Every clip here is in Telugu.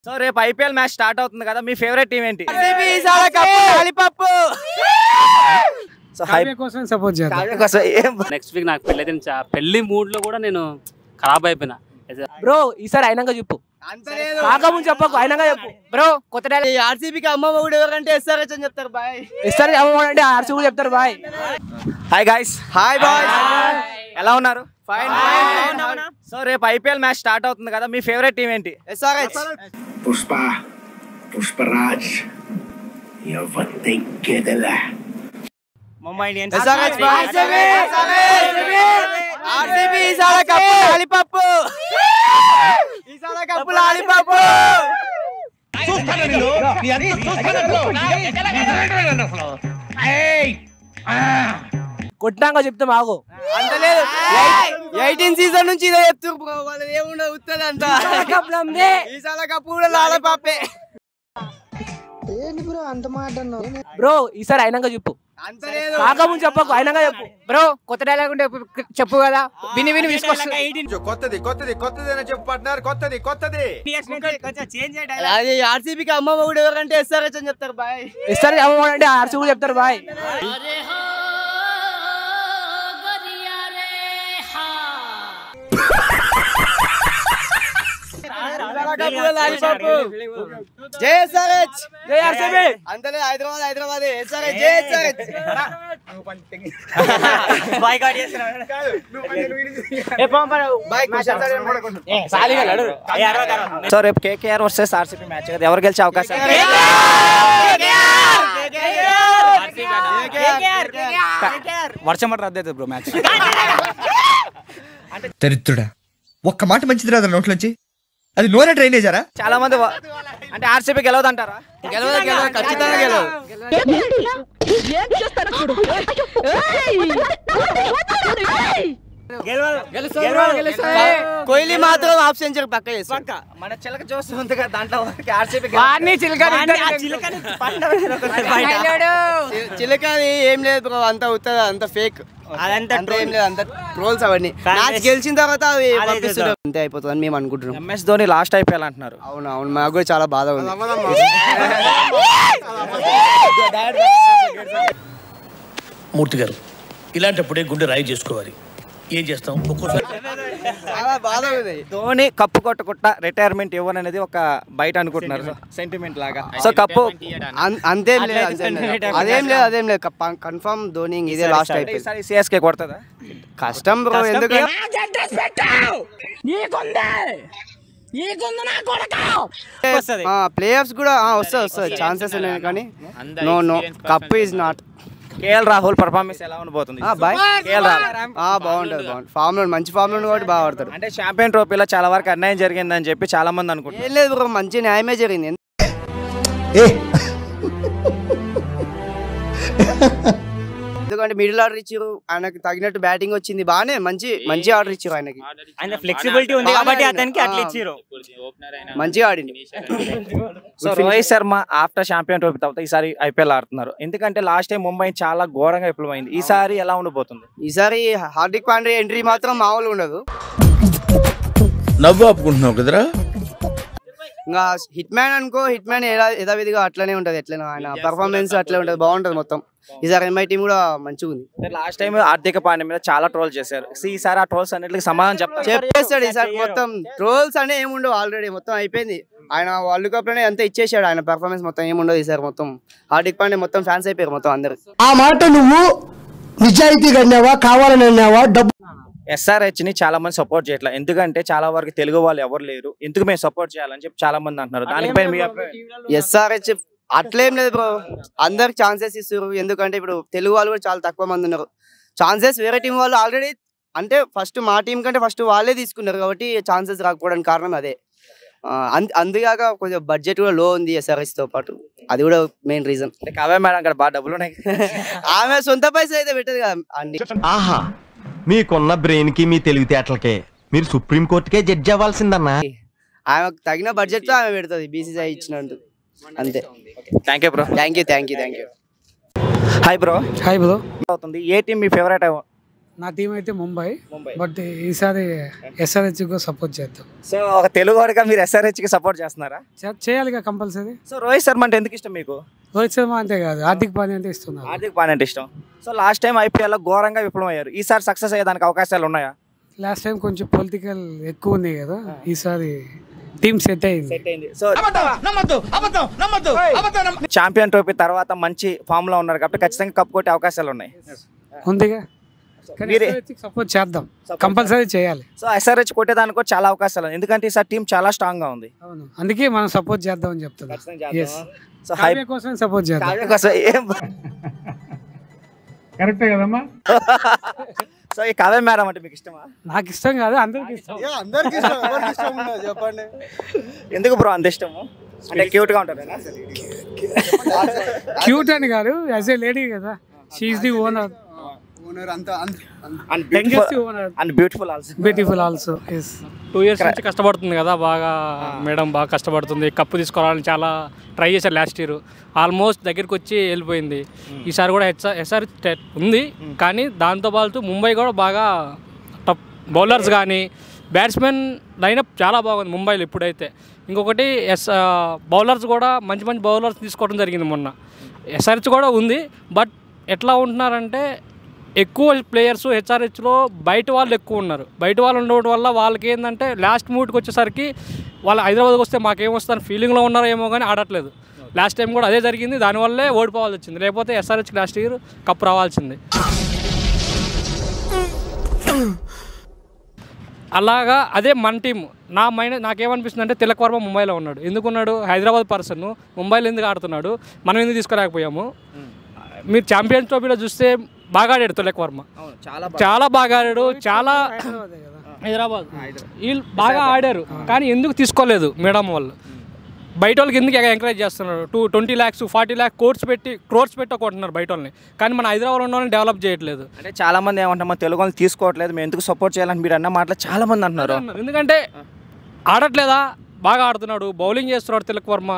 సో రేపు ఐపీఎల్ మ్యాచ్ స్టార్ట్ అవుతుంది కదా, మీ ఫేవరెట్ టీం ఏంటి? నెక్స్ట్ వీక్ నాకు పెళ్ళి అయితే పెళ్లి మూడ్ లో కూడా నేను ఖరాబ్ అయిపోయినా. బ్రో ఈసారి అయినాక చెప్పు, కాకముందు చెప్పకు, అయినాక చెప్పు బ్రో. కొత్త ఆర్సీబీకి అమ్మ మొగుడు ఎవరంటే ఎస్ఆర్హెచ్ అని చెప్తారు బాయ్. ఇస్తారు అమ్మ అంటే ఆర్సీ కూడా చెప్తారు bye. Hi guys. Hi boy, ఎలా ఉన్నారు? ఫైన్. సో రేపు ఐపీఎల్ మ్యాచ్ స్టార్ట్ అవుతుంది కదా, మీ ఫేవరెట్ టీం ఏంటి? SRH. Pushparaj Mumbai Indians. SRH boy. RCB ఈసారి కప్పు లాలిపప్పు. ఈసారి కప్పు లాలిపప్పు. కొట్టినాక చెప్తే మాకు అంతలేదు, 18 సీజన్ నుంచి ఇదే చెప్తారు బ్రో. వాళ్ళు ఏముండదు ఉత్తది అంత. ఈసారి కప్పు కూడా లాలిపప్పే. బ్రో ఈసారి అయినాక చెప్పు, అంతలేదు, కాకముందు చెప్పకు, అయినాక చెప్పు బ్రో. కొత్త డైలాగ్ ఉంటే చెప్పు కదా, విని విని తీసుకొస్తా. అది ఆర్సీబీకి అమ్మ మొగుడు ఎవరంటే ఎస్ఆర్హెచ్ అని చెప్తారు బాయ్. ఇస్తారు అమ్మ అంటే ఆర్సీ కూడా చెప్తారు బాయ్. జై ఎస్ఆర్హెచ్. జై ఆర్సీబీ. అంతలేదు, హైదరాబాద్ హైదరాబాద్. ఎస్ఆర్హెచ్ జై ఎస్ఆర్హెచ్. సో రేపు కేకేఆర్ వర్సెస్ ఆర్సీబీ మ్యాచ్ కదా, ఎవరు గెలిచే అవకాశం? వర్షం పట్టు రద్దు అవుతుంది బ్రో మ్యాచ్. చరిత్రుడా, ఒక్క మాట మంచిది రాదు నోట్లోంచి. అది నోరే డ్రైనేజారా? చాలా మంది అంటే ఆర్సీబీ గెలవదు అంటారా? గెలవదు, ఖచ్చితంగా గెలవదు. కోహ్లీ మాత్రం హాఫ్ సెంచరీ పక్క చేస్తాడు. మన చిలక చూస్తుంది కదా, దాంట్లో ఆర్సీబీ చిలకది ఏం లేదు బ్రో, అంత అవుతుంది, అంత ఫేక్, అదంతా ఏం లేదు, అంత ట్రోల్స్ అవన్నీ. మ్యాచ్ గెలిచిన తర్వాత అవి పంపిస్తుంటారు, అంతే అయిపోతుంది అని మేము అనుకుంటున్నాం. ఎంఎస్ ధోని లాస్ట్ ఐపీఎల్ అంటున్నారు. అవును అవును, మాకు కూడా చాలా బాధ ఉంది. మూర్తి గారు, ఇలాంటప్పుడే గుండె రాయి చేసుకోవాలి. ఏం చేస్తాం, ఒక్కోసారి చాలా బాధ ఉంది. ధోని కప్పు కొట్టకుండా రిటైర్మెంట్ ఇవ్వననేది ఒక బయట అనుకుంటున్నారు, సెంటిమెంట్ లాగా. సో కప్పు అంతేం లేదు, అదేం లేదు, అదేం లేదు, కన్ఫర్మ్ ధోని ఇదే లాస్ట్ అయిపోయింది. ఈసారి సిఎస్కే కొడుతుందా? కష్టం బ్రో, ఎందుకంటే ప్లేయర్స్ కూడా వస్తుంది, ఛాన్సెస్ ఉన్నాయి, కానీ no no, cup is not. KL Rahul performance ఎలా ఉండబోతుంది? బాగుంటది, ఫామ్ లో మంచి ఫామ్ లో కాబట్టి బాగా ఆడతాడు. అంటే ఛాంపియన్ ట్రోఫీలో చాలా వరకు అన్యాయం జరిగిందని చెప్పి చాలా మంది అనుకుంటారు. ఏం లేదు బ్రో, మంచి న్యాయమే జరిగింది. ఎందుకంటే మిడిల్ ఆర్డర్ ఇచ్చారు, ఆయనకు తగినట్టు బ్యాటింగ్ వచ్చింది, బాగానే మంచి ఆర్డర్ ఇచ్చారు ఆయనకి. ఫ్లెక్సిబిలిటీ ఉంది కాబట్టి అతనికి అట్లా ఇచ్చారు, మంచిగా ఆడింది. So Rohit Sharma after champion trophy తర్వాత ఈసారి ఐపీఎల్ ఆడుతున్నారు, ఎందుకంటే లాస్ట్ టైం ముంబై చాలా ఘోరంగా విఫలమైంది. ఈసారి ఎలా ఉండబోతుంది? ఈసారి హార్దిక్ పాండ్యా ఎంట్రీ మాత్రం మామూలు ఉండదు. నవ్వు ఆపుకుంటున్నావు కదరా. ఇంకా హిట్ మ్యాన్ అనుకో, హిట్ మ్యాన్ యథావిధిగా అట్లనే ఉంటది, ఎట్లనే ఆయన పర్ఫార్మెన్స్ అట్లే ఉంటది, బాగుంటది మొత్తం. ఈసారి ఎంఐ టీం కూడా మంచిగా ఉంది. లాస్ట్ టైం హార్దిక్ పాండ్యా మీద చాలా ట్రోల్ చేశారు, ఈసారి ఆ ట్రోల్స్ అన్నిటికి సమాధానం చెప్పేస్తాడు. ఈసారి మొత్తం ట్రోల్స్ అనే ఏముండవు, ఆల్రెడీ మొత్తం అయిపోయింది. ఆయన వరల్డ్ కప్ లోనే అంతా ఇచ్చేసాడు, ఆయన పర్ఫార్మెన్స్ మొత్తం ఏముండదు. ఈసారి మొత్తం హార్దిక్ పాండ్యా మొత్తం ఫ్యాన్స్ అయిపోయారు మొత్తం అందరు. ఆ మాట నువ్వు నిజాయితీగా అన్నావా, కావాలని అన్నావా? డబ్బు ఎస్ఆర్హెచ్ ని చాలా మంది సపోర్ట్ చేయట్లేదు, ఎందుకంటే చాలా వరకు తెలుగు వాళ్ళు ఎవరు లేరు, ఎందుకు మేము సపోర్ట్ చేయాలని చెప్పి చాలా మంది అంటున్నారు. దానిపై ఎస్ఆర్హెచ్ అట్లేం లేదు బ్రో, అందరికి ఛాన్సెస్ ఇస్తారు. ఎందుకంటే ఇప్పుడు తెలుగు వాళ్ళు కూడా చాలా తక్కువ మంది ఉన్నారు. ఛాన్సెస్ వేరే టీం వాళ్ళు ఆల్రెడీ, అంటే ఫస్ట్ మా టీం కంటే ఫస్ట్ వాళ్ళే తీసుకున్నారు కాబట్టి ఛాన్సెస్ రాకపోవడానికి కారణం అదే. అందుగాక కొంచెం బడ్జెట్ కూడా లో ఉంది ఎస్ఆర్హెచ్ తో పాటు, అది కూడా మెయిన్ రీజన్. కావే మేడం అక్కడ బాగా డబ్బులు ఉన్నాయి, ఆమె సొంత పైసలు అయితే పెట్టదు కదా అన్ని. ఆహా, మీకున్న బ్రెయిన్ కి మీ తెలివితేటలకే మీరు సుప్రీం కోర్టుకే జడ్జి అవ్వాల్సిందన్నా. ఆమెకు తగిన బడ్జెట్ తో ఆమె పెడుతుంది, బీసీసీఐ ఇచ్చినట్టు, అంతే. Thank you bro. Thank you. Hi bro. Hi bro. అవుతుంది, ఏ టీం మీ ఫేవరెట్? నా టీం అయితే ముంబై, బట్ ఈసారి SRH కు సపోర్ట్ చేద్దాం. సో ఒక తెలుగువాడిగా మీరు SRH కి సపోర్ట్ చేస్తున్నారా? చేయాలిగా కంపల్సరీ. సో రోహిత్ శర్మ అంటే ఎందుకు ఇష్టం మీకు? రోహిత్ శర్మ అంతే కాదు, హార్దిక్ పాండ్యా అంటే ఇస్తున్నారు. హార్దిక్ పాండ్యా అంటే ఇష్టం. సో లాస్ట్ టైం IPL లో ఘోరంగా విఫలమయ్యారు. ఈసారి సక్సెస్ అయ్యేదానికి అవకాశాలు ఉన్నాయా? లాస్ట్ టైం కొంచెం పొలిటికల్ ఎక్కువ ఉన్నాయి కదా, ఈసారి టీమ్ సెట్ అయింది. సో ఛాంపియన్ ట్రోఫీ తర్వాత మంచి ఫామ్ లో ఉన్నారు కాబట్టి ఖచ్చితంగా కప్ కొట్టే అవకాశాలు ఉన్నాయి. ఉందిగా, సపోర్ట్ చేద్దాం, కంపల్సరీ చేయాలి. సో SRH కొట్టేదానికి కూడా చాలా అవకాశాలు ఉన్నాయి, ఎందుకంటే ఈసారి టీం చాలా స్ట్రాంగ్ గా ఉంది. అవును, అందుకే మనం సపోర్ట్ చేద్దాం అని చెప్తున్నాం. సో హైవే కోసం సపోర్ట్ చేద్దాం. కరెక్టే కదమ్మా. సో ఈ కావ్య మేడం అంటే మీకు ఇష్టమా? నాకు ఇష్టం కాదు, అందరికి ఇష్టం. చెప్పండి ఎందుకు బ్రో అంత ఇష్టము? అంటే క్యూట్ గా ఉంటారు. క్యూట్ అని కాదు, యాజ్ ఏ లేడీ కదా, she is the owner and beautiful also. 2 years నుంచి కష్టపడుతుంది కదా బాగా, మేడం బాగా కష్టపడుతుంది. కప్పు తీసుకోవాలని చాలా ట్రై చేశారు లాస్ట్ ఇయర్, ఆల్మోస్ట్ దగ్గరికి వచ్చి వెళ్ళిపోయింది. ఈసారి కూడా SRH ఉంది, కానీ దాంతోపాటు ముంబై కూడా బాగా టప్ బౌలర్స్ కానీ బ్యాట్స్మెన్ లైనప్ చాలా బాగుంది ముంబైలో ఇప్పుడైతే. ఇంకొకటి బౌలర్స్ కూడా మంచి మంచి బౌలర్స్ తీసుకోవడం జరిగింది మొన్న. SRH కూడా ఉంది, బట్ ఎట్లా ఉంటున్నారంటే ఎక్కువ ప్లేయర్స్ SRHలో బయట వాళ్ళు ఎక్కువ ఉన్నారు. బయట వాళ్ళు ఉండడం వల్ల వాళ్ళకి ఏంటంటే లాస్ట్ మూడ్కి వచ్చేసరికి వాళ్ళు హైదరాబాద్కి వస్తే మాకేమొస్తుందని ఫీలింగ్లో ఉన్నారో ఏమో కానీ ఆడట్లేదు. లాస్ట్ టైం కూడా అదే జరిగింది, దానివల్లే ఓడిపోవాల్సి వచ్చింది. లేకపోతే SRHకి లాస్ట్ ఇయర్ కప్ రావాల్సింది. అలాగా అదే మన టీం. నాకేమనిపిస్తుంది అంటే తిలక్ వర్మ ముంబైలో ఉన్నాడు. ఎందుకున్నాడు? హైదరాబాద్ పర్సన్ ముంబైలో ఎందుకు ఆడుతున్నాడు, మనం ఎందుకు తీసుకోలేకపోయాము? మీరు ఛాంపియన్స్ ట్రోఫీలో చూస్తే బాగా ఆడాడు తిలక్ వర్మ, చాలా బాగా ఆడాడు. చాలా హైదరాబాద్ వీళ్ళు బాగా ఆడారు, కానీ ఎందుకు తీసుకోలేదు మేడం వాళ్ళు? బయట వాళ్ళకి ఎందుకు ఎంకరేజ్ చేస్తున్నారు? 20 lakhs 40 lakh క్రోర్స్ పెట్టి కొంటున్నారు బయట వాళ్ళని, కానీ మన హైదరాబాద్ ఉన్న వాళ్ళని డెవలప్ చేయట్లేదు. అంటే చాలా మంది ఏమంటారు, మన తెలుగు వాళ్ళని తీసుకోవట్లేదు, మేము ఎందుకు సపోర్ట్ చేయాలని మీరు అన్న మాటలు చాలా మంది అంటున్నారు. ఎందుకంటే ఆడట్లేదా? బాగా ఆడుతున్నాడు, బౌలింగ్ చేస్తున్నాడు. తిలక్ వర్మ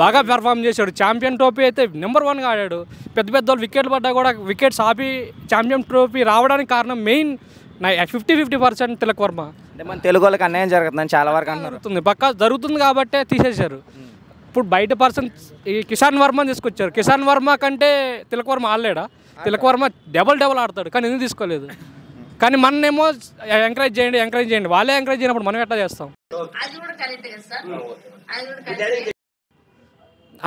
బాగా పెర్ఫామ్ చేశాడు. ఛాంపియన్ ట్రోఫీ అయితే నెంబర్ 1గా ఆడాడు. పెద్ద పెద్ద వాళ్ళు వికెట్లు పడ్డా కూడా వికెట్స్ ఆపి ఛాంపియన్ ట్రోఫీ రావడానికి కారణం మెయిన్ 50% తిలక్ వర్మ. అంటే మన తెలుగు వాళ్ళకి అన్యాయం జరుగుతుందని చాలా వరకు అంటున్నారు. పక్కా జరుగుతుంది కాబట్టే తీసేశారు. ఇప్పుడు బయట పర్సన్ ఈ కిషాన్ వర్మని తీసుకొచ్చారు. కిషాన్ వర్మ కంటే తిలక్ వర్మ ఆడలేడా? తిలక్ వర్మ డబల్ ఆడతాడు, కానీ ఎందుకు తీసుకోలేదు? కానీ మననేమో ఎంకరేజ్ చేయండి, వాళ్ళే ఎంకరేజ్ చేయనప్పుడు మనం ఎట్లా చేస్తాం?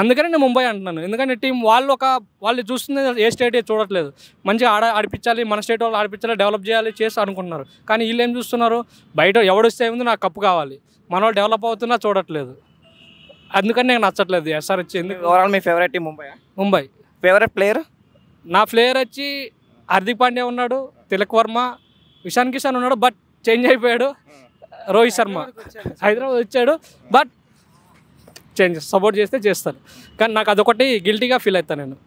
అందుకనే నేను ముంబై అంటున్నాను. ఎందుకంటే టీం వాళ్ళు చూస్తుంది ఏ స్టేట్ చూడట్లేదు. మంచిగా ఆడిపించాలి, మన స్టేట్ వాళ్ళు ఆడిపించాలి, డెవలప్ చేయాలి చేసి అనుకుంటున్నారు. కానీ వీళ్ళు ఏం చూస్తున్నారు? బయట ఎవడొస్తే ఉంది నాకు కప్పు కావాలి, మన వాళ్ళు డెవలప్ అవుతున్నా చూడట్లేదు. అందుకని నాకు నచ్చట్లేదు SRH. ఎందుకు? ఓవరాల్ మీ favourite team Mumbai. Favourite player? నా ప్లేయర్ వచ్చి హార్దిక్ పాండ్యా ఉన్నాడు, తిలక్ వర్మ, ఇషాన్ కిషాన్ ఉన్నాడు, బట్ చేంజ్ అయిపోయాడు. రోహిత్ శర్మ హైదరాబాద్ వచ్చాడు, బట్ సపోర్ట్ చేస్తాను. కానీ నాకు అదొకటి గిల్టీగా ఫీల్ అవుతాను నేను.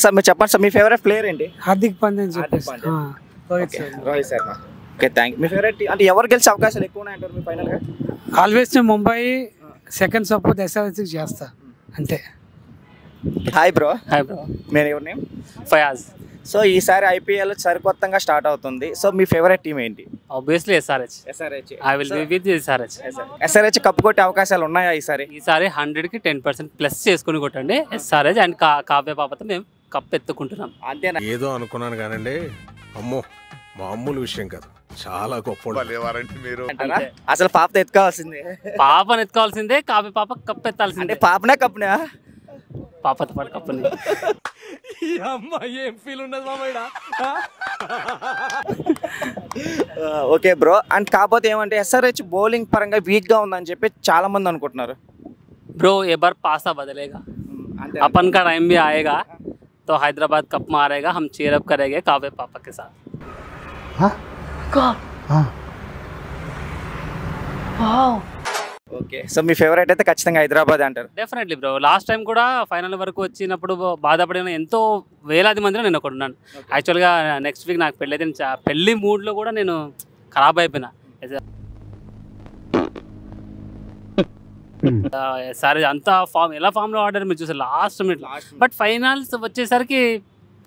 సార్ మీరు చెప్పండి సార్, మీ ఫేవరెట్ ప్లేయర్ ఏంటి? Hardik Pandya. Rohit Sharma. Okay, thank you. Me favourite అంటే ఎవరు గెలిచే అవకాశాలు ఎక్కువ ఉన్నాయంటారు మీ ఫైనల్గా? Always Mumbai second support SRH చేస్తా అంతే. Hi bro. నేను ఎవరి నేమ్? ఫయాజ్. సో ఈసారి IPL సరికొత్తగా స్టార్ట్ అవుతుంది. సో మీ ఫేవరెట్ టీం ఏంటి? Obviously SRH. I will be with SRH. Cup కొట్టే అవకాశాలు ఉన్నాయా ఈసారి? 100కి 10% ప్లస్ చేసుకుని కొట్టండి SRH. అండ్ కావ్య పాపతో మేము కప్ ఎత్తుకుంటున్నాం. అంతేనా? ఏదో అనుకున్నాను కానండి, అమ్మో మామూలు విషయం కాదు, చాలా గొప్ప మీరు. అసలు పాపతో ఎత్తుకోవాల్సిందే, పాపను ఎత్తుకోవాల్సిందే, కావ్య పాప కప్ ఎత్తాల్సిందే. పాపనా కప్నా? పాపతో పాటు కప్పుని. ఏం ఫీల్ ఉండదు మామయ్య. Okay bro. అండ్ కాకపోతే ఏమంటే SRH బౌలింగ్ పరంగా వీక్ గా ఉందని చెప్పి చాలా మంది అనుకుంటున్నారు. బ్రో ఏ బార్ పాసా బదలేగా, अपन का टाइम भी आएगा तो हैदराबाद कप मारेगा, हम चीयर अप करेंगे काव्य पापा के साथ. ఓకే. సో మీ ఫేవరెట్ అయితే ఖచ్చితంగా హైదరాబాద్ అంటారు? Definitely bro. లాస్ట్ టైం కూడా ఫైనల్ వరకు వచ్చినప్పుడు బాధపడిన ఎంతో వేలాది మందిలో నేను ఒకటి ఉన్నాను. యాక్చువల్గా నెక్స్ట్ వీక్ నాకు పెళ్ళి అయితే పెళ్లి మూడ్లో కూడా నేను ఖరాబ్ అయిపోయినా. సరే అంతా ఎలా ఫామ్లో ఆడారు మీరు చూసారు లాస్ట్ మినిట్. బట్ ఫైనల్స్ వచ్చేసరికి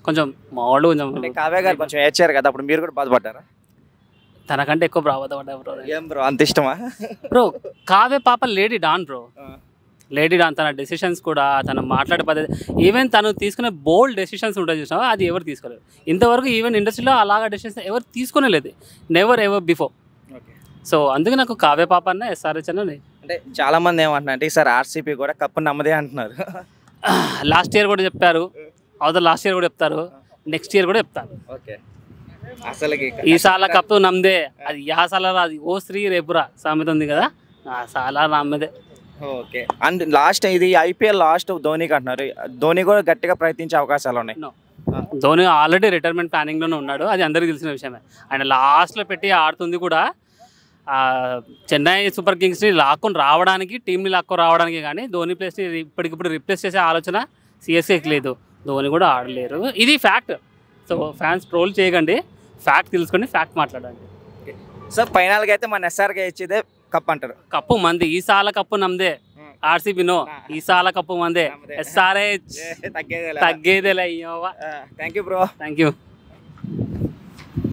కొంచెం మా వాళ్ళు కొంచెం కావ్య గారు కొంచెం ఏడ్చారు కదా, అప్పుడు మీరు కూడా బాధపడ్డారా? తనకంటే ఎక్కువ బాధపడ్డా బ్రో. ఏం బ్రో అంత ఇష్టమా బ్రో కావ్య పాప lady don bro, lady don. తన డెసిషన్స్ కూడా, తను మాట్లాడే పద్ధతి, ఈవెన్ తను తీసుకునే బోల్డ్ డెసిషన్స్ ఉంటాయి చూసినావా, అది ఎవరు తీసుకోలేదు ఇంతవరకు. ఈవెన్ ఇండస్ట్రీలో అలాగా డెసిషన్స్ ఎవరు తీసుకునేలేదు, నెవర్ ఎవర్ బిఫోర్. సో అందుకే నాకు కావ్య పాప అన్న ఎస్ఆర్హెచ్ అన్న. అంటే చాలా మంది ఏమంటున్నారు అంటే ఈసారి ఆర్సీపీ కూడా కప్పు నమ్మదే అంటున్నారు. లాస్ట్ ఇయర్ కూడా చెప్పారు, లాస్ట్ ఇయర్ కూడా చెప్తారు, నెక్స్ట్ ఇయర్ కూడా చెప్తారు. ఓకే అసలు ఈ సాల కప్పు నమ్మదే, అది సాల అది ఓ శ్రీ రేపురా సామెత ఉంది కదా, ఆ సాల నమ్మదే. ఓకే. అండ్ లాస్ట్ ఇది ఐపీఎల్ లాస్ట్ ధోనికి అంటున్నారు, ధోని కూడా గట్టిగా ప్రయత్నించే అవకాశాలు ఉన్నాయి. ధోని ఆల్రెడీ రిటైర్మెంట్ ప్లానింగ్లోనే ఉన్నాడు, అది అందరికీ తెలిసిన విషయమే. ఆయన లాస్ట్లో పెట్టి ఆడుతుంది కూడా చెన్నై సూపర్ కింగ్స్ని లాక్కొని రావడానికి, టీంని లాక్కొని రావడానికి, కానీ ధోని ప్లేస్ని ఇప్పటికిప్పుడు రిప్లేస్ చేసే ఆలోచన సిఎస్కేకి లేదు. ధోని కూడా ఆడలేరు, ఇది ఫ్యాక్ట్. సో ఫ్యాన్స్ ట్రోల్ చేయకండి, ఫ్యాక్ట్ తెలుసుకోండి, ఫ్యాక్ట్ మాట్లాడండి. సార్ ఫైనల్గా అయితే మన ఎస్ఆర్కే ఇచ్చేదే కప్ అంటారు. కప్పు మంది, ఈ సాల కప్పు నమ్మదే. ఆర్సీబీ నో, ఈ సాల కప్పు మందే. ఎస్ఆర్హెచ్ తగ్గేదేలే. Thank you bro. Thank you.